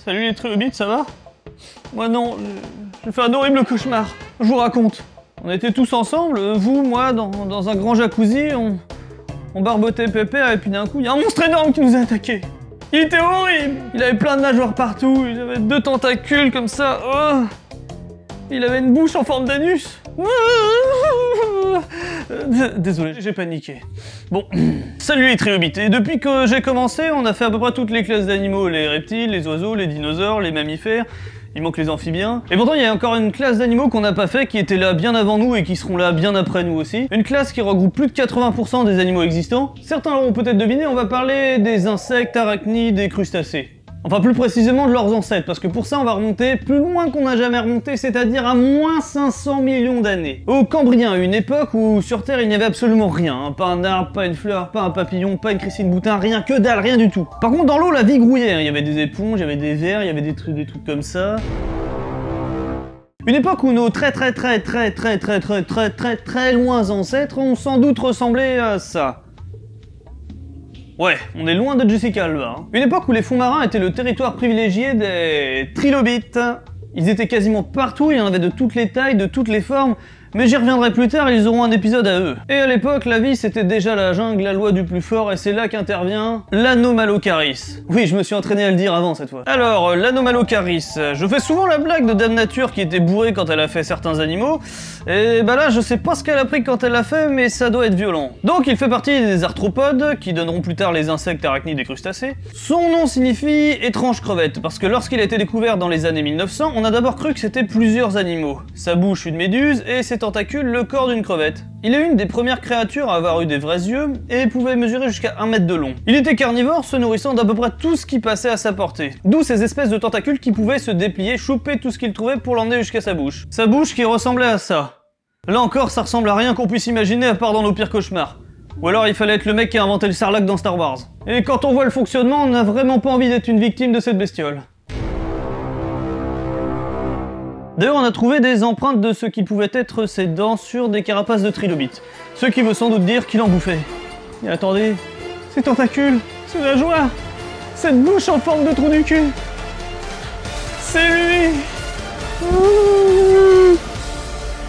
Salut les trilobits, ça va? Moi non, j'ai fait un horrible cauchemar. Je vous raconte. On était tous ensemble, vous, moi, dans un grand jacuzzi, on barbotait pépère et puis d'un coup, il y a un monstre énorme qui nous a attaqués. Il était horrible. Il avait plein de nageoires partout, il avait 2 tentacules comme ça. Oh. Il avait une bouche en forme d'anus. Désolé, j'ai paniqué. Bon, salut les trilobites. Et depuis que j'ai commencé, on a fait à peu près toutes les classes d'animaux. Les reptiles, les oiseaux, les dinosaures, les mammifères. Il manque les amphibiens. Et pourtant, il y a encore une classe d'animaux qu'on n'a pas fait, qui était là bien avant nous et qui seront là bien après nous aussi. Une classe qui regroupe plus de 80% des animaux existants. Certains l'auront peut-être deviné, on va parler des insectes, arachnides et crustacés. Enfin, plus précisément de leurs ancêtres, parce que pour ça, on va remonter plus loin qu'on n'a jamais remonté, c'est-à-dire à moins 500 millions d'années. Au Cambrien, une époque où sur Terre, il n'y avait absolument rien. Hein. Pas un arbre, pas une fleur, pas un papillon, pas une crissine boutin, rien, que dalle, rien du tout. Par contre, dans l'eau, la vie grouillait. Hein. Il y avait des éponges, il y avait des vers, il y avait des trucs comme ça. Une époque où nos très loin ancêtres ont sans doute ressemblé à ça. Ouais, on est loin de Jessica Alba. Hein. Une époque où les fonds marins étaient le territoire privilégié des trilobites. Ils étaient quasiment partout, il y en avait de toutes les tailles, de toutes les formes, mais j'y reviendrai plus tard, ils auront un épisode à eux. Et à l'époque, la vie c'était déjà la jungle, la loi du plus fort, et c'est là qu'intervient l'Anomalocaris. Oui, je me suis entraîné à le dire avant cette fois. Alors, l'Anomalocaris, je fais souvent la blague de Dame Nature qui était bourrée quand elle a fait certains animaux, et bah là, je sais pas ce qu'elle a pris quand elle l'a fait, mais ça doit être violent. Donc, il fait partie des arthropodes, qui donneront plus tard les insectes, arachnides et crustacés. Son nom signifie étrange crevette, parce que lorsqu'il a été découvert dans les années 1900, on a d'abord cru que c'était plusieurs animaux. Sa bouche une méduse, et ses tentacules le corps d'une crevette. Il est une des premières créatures à avoir eu des vrais yeux, et pouvait mesurer jusqu'à 1 mètre de long. Il était carnivore, se nourrissant d'à peu près tout ce qui passait à sa portée. D'où ces espèces de tentacules qui pouvaient se déplier, choper tout ce qu'il trouvait pour l'emmener jusqu'à sa bouche. Sa bouche qui ressemblait à ça. Là encore, ça ressemble à rien qu'on puisse imaginer à part dans nos pires cauchemars. Ou alors il fallait être le mec qui a inventé le sarlac dans Star Wars. Et quand on voit le fonctionnement, on n'a vraiment pas envie d'être une victime de cette bestiole. D'ailleurs, on a trouvé des empreintes de ce qui pouvait être ses dents sur des carapaces de trilobites. Ce qui veut sans doute dire qu'il en bouffait. Et attendez, ces tentacules, ces nageoires, cette bouche en forme de trou du cul. C'est lui.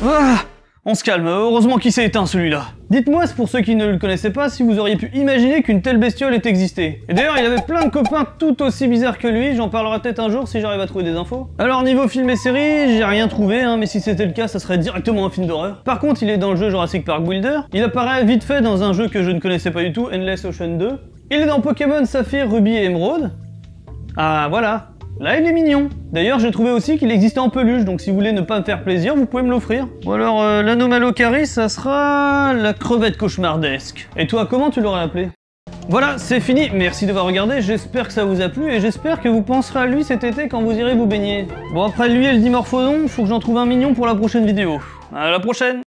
Ah, on se calme, heureusement qu'il s'est éteint celui-là. Dites-moi, pour ceux qui ne le connaissaient pas, si vous auriez pu imaginer qu'une telle bestiole ait existé. Et d'ailleurs, il avait plein de copains tout aussi bizarres que lui, j'en parlerai peut-être un jour si j'arrive à trouver des infos. Alors niveau film et série, j'ai rien trouvé, hein, mais si c'était le cas, ça serait directement un film d'horreur. Par contre, il est dans le jeu Jurassic Park Builder, il apparaît vite fait dans un jeu que je ne connaissais pas du tout, Endless Ocean 2. Il est dans Pokémon Saphir, Ruby et Emerald. Ah voilà. Là, il est mignon. D'ailleurs, j'ai trouvé aussi qu'il existait en peluche, donc si vous voulez ne pas me faire plaisir, vous pouvez me l'offrir. Ou alors, l'Anomalocaris, ça sera la crevette cauchemardesque. Et toi, comment tu l'aurais appelé? Voilà, c'est fini. Merci d'avoir regardé, j'espère que ça vous a plu, et j'espère que vous penserez à lui cet été quand vous irez vous baigner. Bon, après lui et le dimorphodon, faut que j'en trouve un mignon pour la prochaine vidéo. À la prochaine!